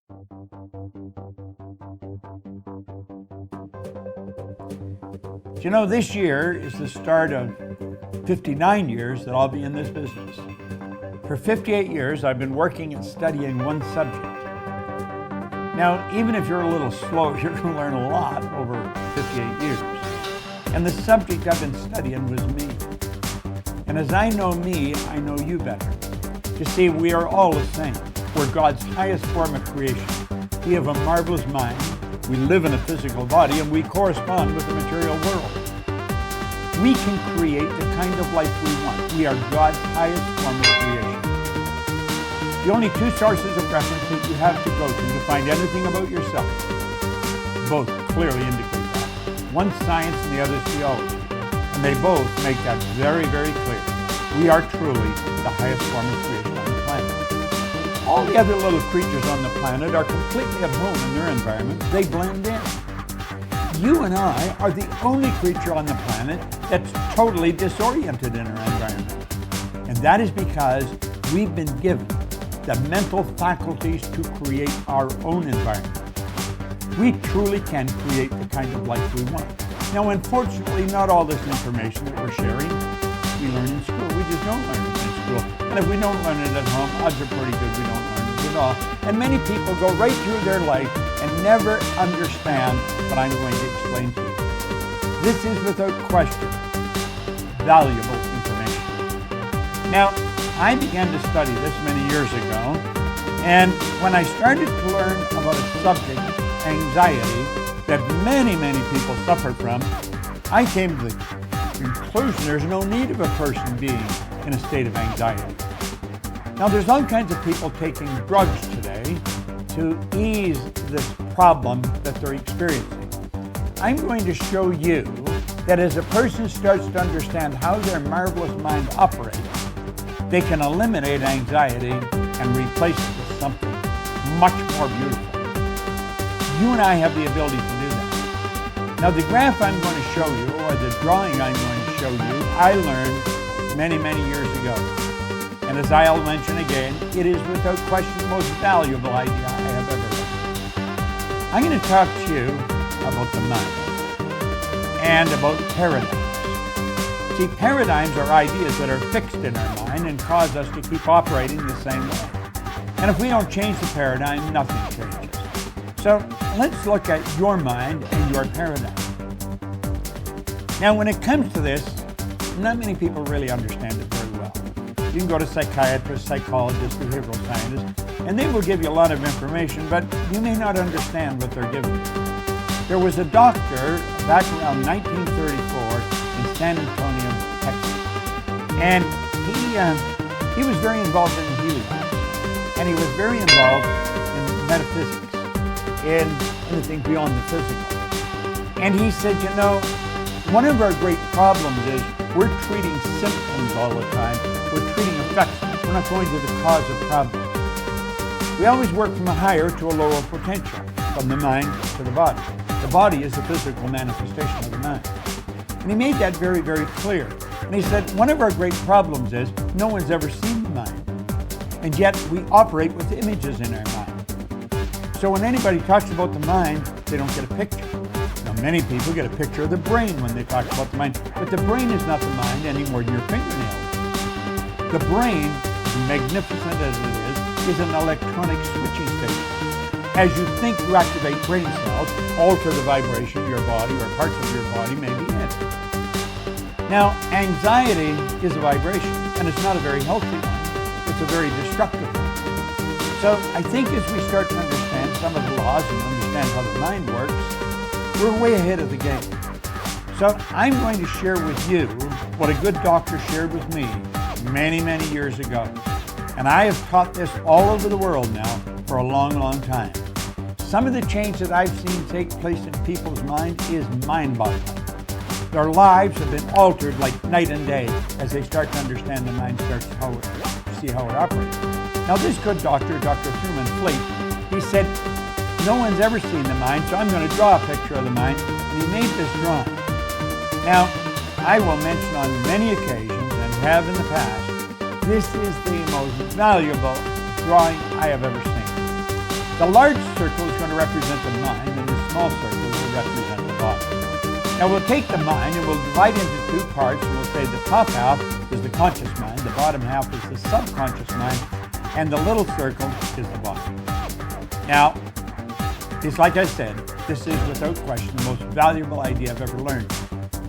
Do you know, this year is the start of 59 years that I'll be in this business. For 58 years, I've been working and studying one subject. Now, even if you're a little slow, you're going to learn a lot over 58 years. And the subject I've been studying was me. And as I know me, I know you better. You see, we are all the same. We're God's highest form of creation. We have a marvelous mind. We live in a physical body, and we correspond with the material world. We can create the kind of life we want. We are God's highest form of creation. The only two sources of reference that you have to go to find anything about yourself, both clearly indicate that. One's science and the other's theology. And they both make that very, very clear. We are truly the highest form of creation on the planet. All the other little creatures on the planet are completely at home in their environment. They blend in. You and I are the only creature on the planet that's totally disoriented in our environment. And that is because we've been given the mental faculties to create our own environment. We truly can create the kind of life we want. Now, unfortunately, not all this information that we're sharing we learn in school. We just don't learn it in school. And if we don't learn it at home, odds are pretty good we don't learn it at all. And many people go right through their life and never understand what I'm going to explain to you. This is, without question, valuable information. Now, I began to study this many years ago, and when I started to learn about a subject, anxiety, that many, many people suffer from, I came to the conclusion there's no need of a person being in a state of anxiety. Now, there's all kinds of people taking drugs today to ease this problem that they're experiencing. I'm going to show you that as a person starts to understand how their marvelous mind operates, they can eliminate anxiety and replace it with something much more beautiful. You and I have the ability to do that. Now, the graph I'm going to show you, or the drawing I'm going to show you, I learned many, many years ago. And as I'll mention again, it is without question the most valuable idea I have ever learned. I'm going to talk to you about the mind and about paradigms. See, paradigms are ideas that are fixed in our mind and cause us to keep operating the same way. And if we don't change the paradigm, nothing changes. So let's look at your mind and your paradigm. Now, when it comes to this, not many people really understand it very well. You can go to psychiatrists, psychologists, behavioral scientists, and they will give you a lot of information, but you may not understand what they're giving you. There was a doctor back around 1934 in San Antonio, Texas, and he was very involved in healing, and he was very involved in metaphysics, in anything beyond the physical. And he said, you know, one of our great problems is we're treating symptoms all the time. We're treating effects. We're not going to the cause of problems. We always work from a higher to a lower potential, from the mind to the body. The body is the physical manifestation of the mind. And he made that very, very clear. And he said, one of our great problems is no one's ever seen the mind. And yet we operate with images in our mind. So when anybody talks about the mind, they don't get a picture. Now, many people get a picture of the brain when they talk about the mind, but the brain is not the mind any more than your fingernail. The brain, magnificent as it is an electronic switching station. As you think, you activate brain cells, alter the vibration of your body or parts of your body may be in. Now, anxiety is a vibration, and it's not a very healthy one. It's a very destructive one. So I think as we start to understand some of the laws and understand how the mind works, we're way ahead of the game. So I'm going to share with you what a good doctor shared with me many, many years ago. And I have taught this all over the world now for a long, long time. Some of the change that I've seen take place in people's mind is mind-boggling. Their lives have been altered like night and day as they start to understand the mind, starts to see how it operates. Now this good doctor, Dr. Thurman Fleet, he said, no one's ever seen the mind, so I'm going to draw a picture of the mind, and he made this drawing. Now, I will mention on many occasions, and have in the past, this is the most valuable drawing I have ever seen. The large circle is going to represent the mind, and the small circle will represent the body. Now we'll take the mind and we'll divide it into two parts, and we'll say the top half is the conscious mind, the bottom half is the subconscious mind, and the little circle is the body. Now, it's like I said, this is without question the most valuable idea I've ever learned.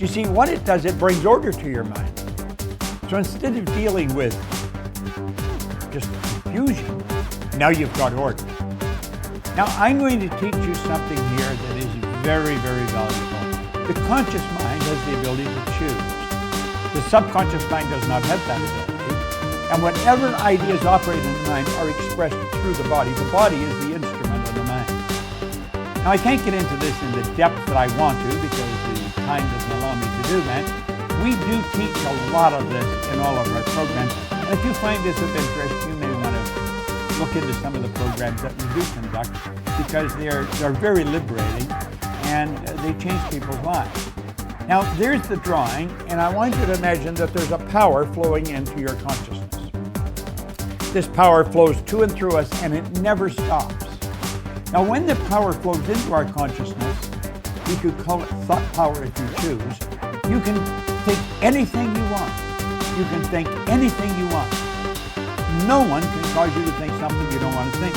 You see, what it does, it brings order to your mind. So instead of dealing with just confusion, now you've got order. Now I'm going to teach you something here that is very, very valuable. The conscious mind has the ability to choose. The subconscious mind does not have that ability. And whatever ideas operate in the mind are expressed through the body. The body is the instrument of the mind. Now I can't get into this in the depth that I want to because the time doesn't allow me to do that. We do teach a lot of this in all of our programs. And if you find this of interest, you may want to look into some of the programs that we do conduct because they're very liberating and they change people's lives. Now there's the drawing, and I want you to imagine that there's a power flowing into your consciousness. This power flows to and through us, and it never stops. Now when the power flows into our consciousness, we could call it thought power if you choose. You can think anything you want. You can think anything you want. No one can cause you to think something you don't want to think.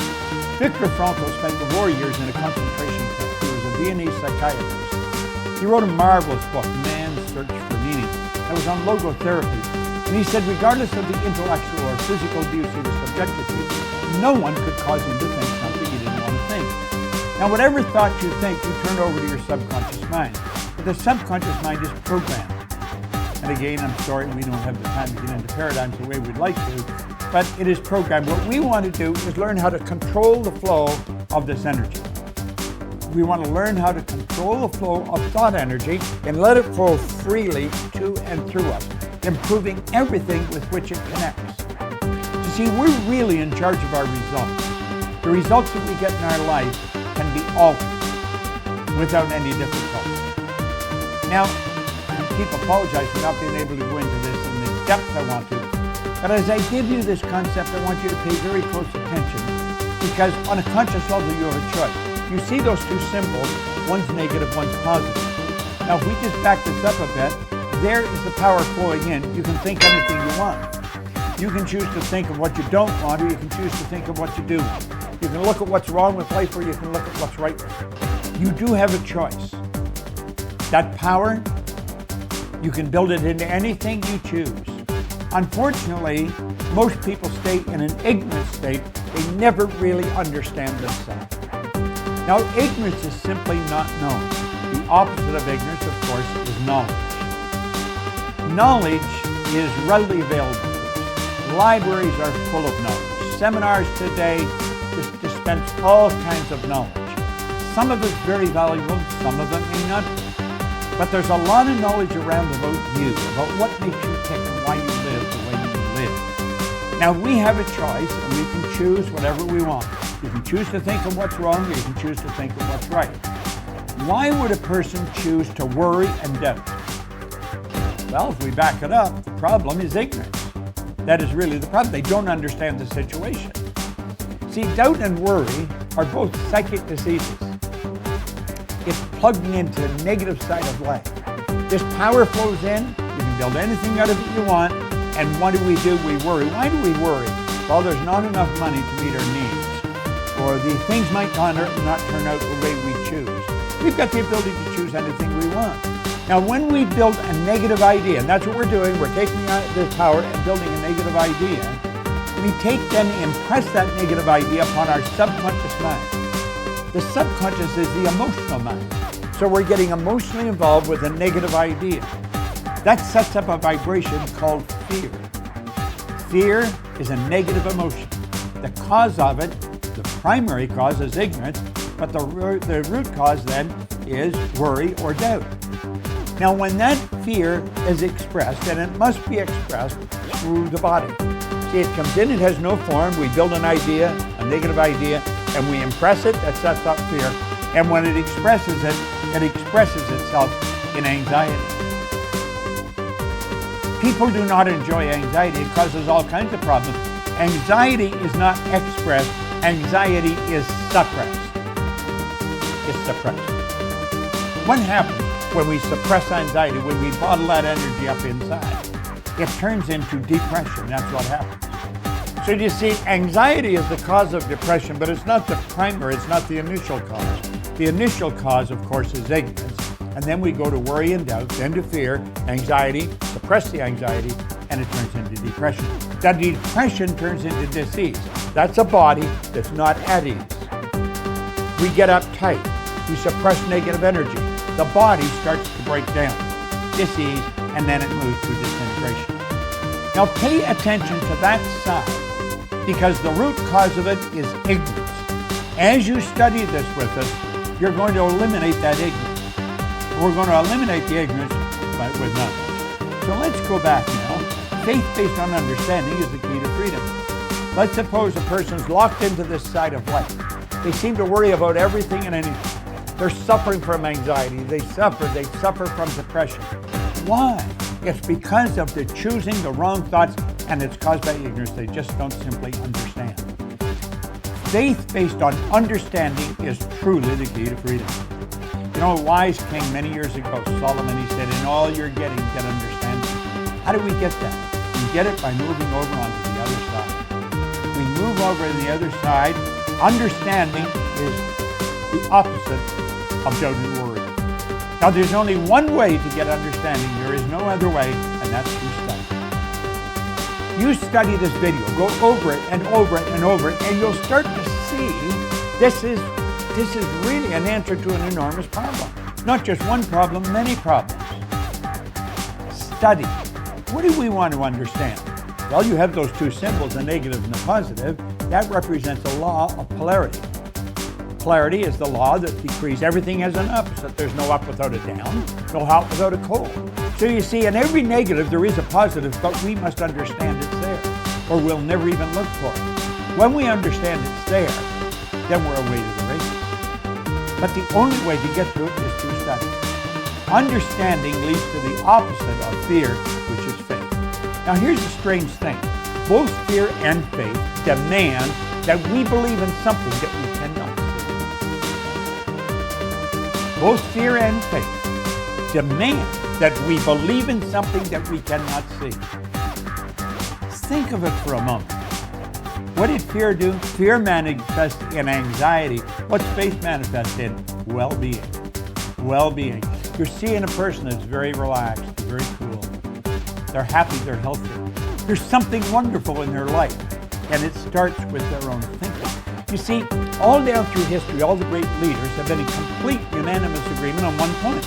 Viktor Frankl spent the war years in a concentration camp. He was a Viennese psychiatrist. He wrote a marvelous book, Man's Search for Meaning. That was on logotherapy. And he said regardless of the intellectual or physical abuse he was subjected to, no one could cause him to think something he didn't want to think. Now whatever thought you think, you turn over to your subconscious mind. But the subconscious mind is programmed. And again, I'm sorry we don't have the time to get into paradigms the way we'd like to, but it is programmed. What we want to do is learn how to control the flow of this energy. We want to learn how to control the flow of thought energy and let it flow freely to and through us, improving everything with which it connects. You see, we're really in charge of our results. The results that we get in our life can be altered without any difficulty. Now, I keep apologizing for not being able to go into this in the depth I want to, but as I give you this concept, I want you to pay very close attention because on a conscious level, you have a choice. You see those two symbols, one's negative, one's positive. Now, if we just back this up a bit, there is the power flowing in. You can think anything you want. You can choose to think of what you don't want, or you can choose to think of what you do want. You can look at what's wrong with life, or you can look at what's right with it. You do have a choice. That power, you can build it into anything you choose. Unfortunately, most people stay in an ignorant state. They never really understand themselves. Now, ignorance is simply not knowing. The opposite of ignorance, of course, is knowledge. Knowledge is readily available to us. Libraries are full of knowledge. Seminars today just dispense all kinds of knowledge. Some of it's very valuable, some of it may not be. But there's a lot of knowledge around about you, about what makes you tick and why you live the way you live. Now we have a choice and we can choose whatever we want. You can choose to think of what's wrong or you can choose to think of what's right. Why would a person choose to worry and doubt? Well, if we back it up, the problem is ignorance. That is really the problem. They don't understand the situation. See, doubt and worry are both psychic diseases. It's plugging into the negative side of life. This power flows in, you can build anything out of it you want, and what do? We worry. Why do we worry? Well, there's not enough money to meet our needs, or the things might not turn out the way we choose. We've got the ability to choose anything we want. Now, when we build a negative idea, and that's what we're doing, we're taking this power and building a negative idea, we take then and impress that negative idea upon our subconscious mind. The subconscious is the emotional mind. So we're getting emotionally involved with a negative idea. That sets up a vibration called fear. Fear is a negative emotion. The cause of it, the primary cause is ignorance, but the root cause then is worry or doubt. Now when that fear is expressed, and it must be expressed through the body. See, it comes in, it has no form, we build an idea, a negative idea, and we impress it, that sets up fear. And when it expresses itself in anxiety. People do not enjoy anxiety. It causes all kinds of problems. Anxiety is not expressed anxiety is suppressed. It's suppressed. What happens when we suppress anxiety, when we bottle that energy up inside? It turns into depression. That's what happens. So you see, anxiety is the cause of depression, but it's not the primary, it's not the initial cause. The initial cause, of course, is ignorance. And then we go to worry and doubt, then to fear, anxiety, suppress the anxiety, and it turns into depression. That depression turns into disease. That's a body that's not at ease. We get uptight. We suppress negative energy. The body starts to break down. Disease, and then it moves to disintegration. Now pay attention to that side, because the root cause of it is ignorance. As you study this with us, you're going to eliminate that ignorance. We're going to eliminate the ignorance with knowledge. So let's go back now. Faith based on understanding is the key to freedom. Let's suppose a person's locked into this side of life. They seem to worry about everything and anything. They're suffering from anxiety. They suffer from depression. Why? It's because of the choosing the wrong thoughts, and it's caused by ignorance. They just don't simply understand. Faith based on understanding is truly the key to freedom. You know, a wise king many years ago, Solomon, he said, in all you're getting, get understanding. How do we get that? We get it by moving over onto the other side. We move over to the other side. Understanding is the opposite of doubt and worry. Now, there's only one way to get understanding. There is no other way, and that's through study. You study this video, go over it and over it and over it, and you'll start to see this is really an answer to an enormous problem. Not just one problem, many problems. Study. What do we want to understand? Well, you have those two symbols, the negative and the positive. That represents a law of polarity. Polarity is the law that decrees everything has an opposite. There's no up without a down, no hot without a cold. So you see, in every negative there is a positive, but we must understand it's there, or we'll never even look for it. When we understand it's there, then we're away to the races. But the only way to get to it is through study. Understanding leads to the opposite of fear, which is faith. Now here's the strange thing. Both fear and faith demand that we believe in something that we cannot see. Both fear and faith demand that we believe in something that we cannot see. Think of it for a moment. What did fear do? Fear manifests in anxiety. What's faith manifest in? Well-being. Well-being. You're seeing a person that's very relaxed, very cool. They're happy, they're healthy. There's something wonderful in their life, and it starts with their own thinking. You see, all down through history, all the great leaders have been in complete unanimous agreement on one point.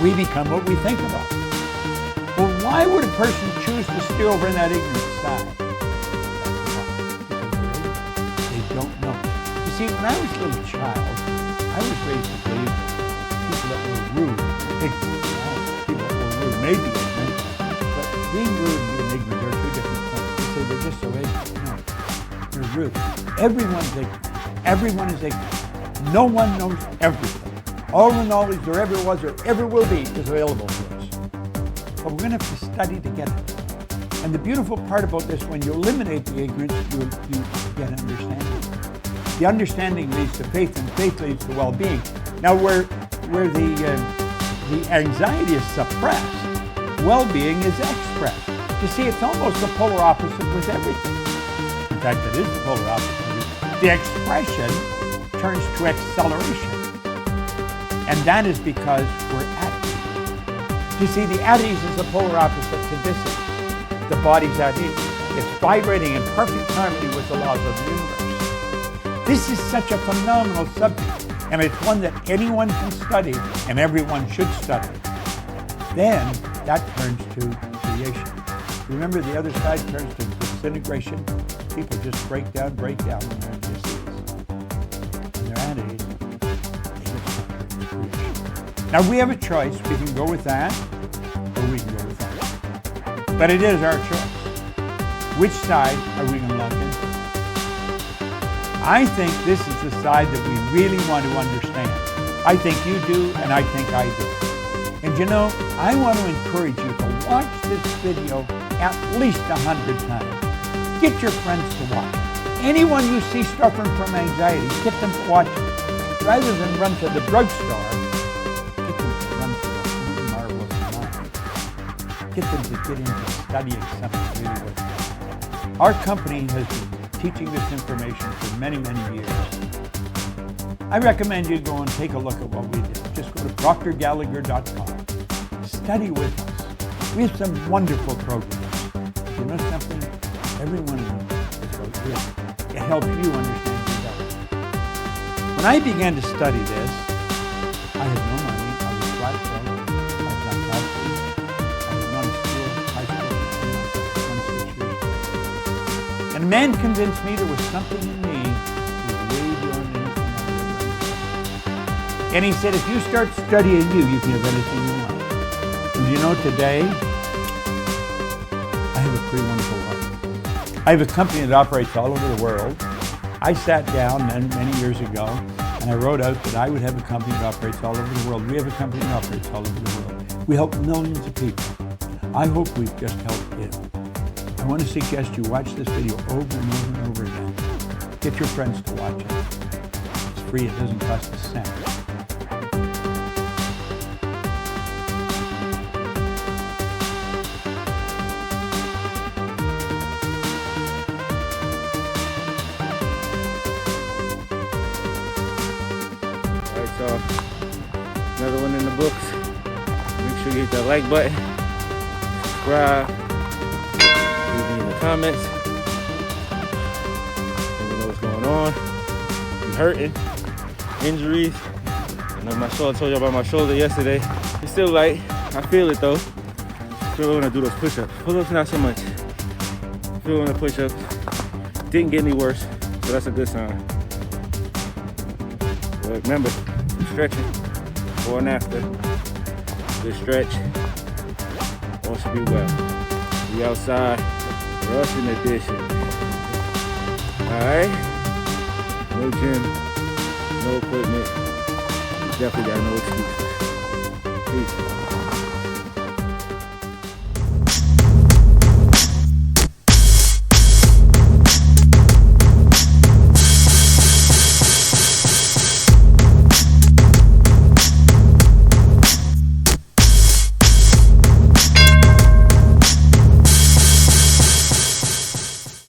We become what we think about. Well, why would a person choose to stay over in that ignorant side? They don't know. You see, when I was a little child, I was raised to believe people that were rude, ignorant. People that were rude may be ignorant, but being rude and being ignorant are two different things. You say they're just so ignorant. No, they're rude. Everyone's ignorant. Everyone is ignorant. No one knows everything. All the knowledge there ever was or ever will be is available to us. But we're going to have to study to get it. And the beautiful part about this, when you eliminate the ignorance, you get understanding. The understanding leads to faith, and faith leads to well-being. Now, where the anxiety is suppressed, well-being is expressed. You see, it's almost the polar opposite with everything. In fact, it is the polar opposite. The expression turns to acceleration. And that is because we're at ease. You see, the at ease is the polar opposite to disease. The body's at ease. It's vibrating in perfect harmony with the laws of the universe. This is such a phenomenal subject, and it's one that anyone can study, and everyone should study. Then, that turns to creation. Remember, the other side turns to disintegration. People just break down when they're in disease. When they're at ease, now we have a choice. We can go with that, or we can go with that. But it is our choice. Which side are we going to lock into? I think this is the side that we really want to understand. I think you do, and I think I do. And you know, I want to encourage you to watch this video at least 100 times. Get your friends to watch it. anyone you see suffering from anxiety, get them to watch it. Rather than run to the drugstore, get them to run to the Holy Marvelous Mind. Get them to get into studying something really worthwhile. Our company has been teaching this information for many, many years. I recommend you go and take a look at what we did. Just go to drgallagher.com. Study with us. We have some wonderful programs. You know something? Every one of them is about you. It helps you understand you better. When I began to study this, I had no money. I was flat broke. I was unhealthy. I was not in school, high school, 26 years. And a man convinced me there was something in me that was way beyond anything I would ever understand. And he said, if you start studying you can have anything you want. And you know, today, I have a pretty wonderful life. I have a company that operates all over the world. I sat down many years ago and I wrote out that I would have a company that operates all over the world. We have a company that operates all over the world. We help millions of people. I hope we've just helped you. I want to suggest you watch this video over and over and over again. Get your friends to watch it. It's free, it doesn't cost a cent. So, another one in the books. Make sure you hit that like button, subscribe, leave me in the comments. Let me know what's going on. You hurting? Injuries? I know my shoulder. I told you about my shoulder yesterday. It's still light. I feel it though. I feel when I do those push-ups. Pull-ups not so much. I feel when I push-ups. Didn't get any worse, so that's a good sign. But remember, stretching before and after. Good stretch. All should be well. We outside, rushing the dishes. Alright? No gym, no equipment. You definitely got no excuses. Peace.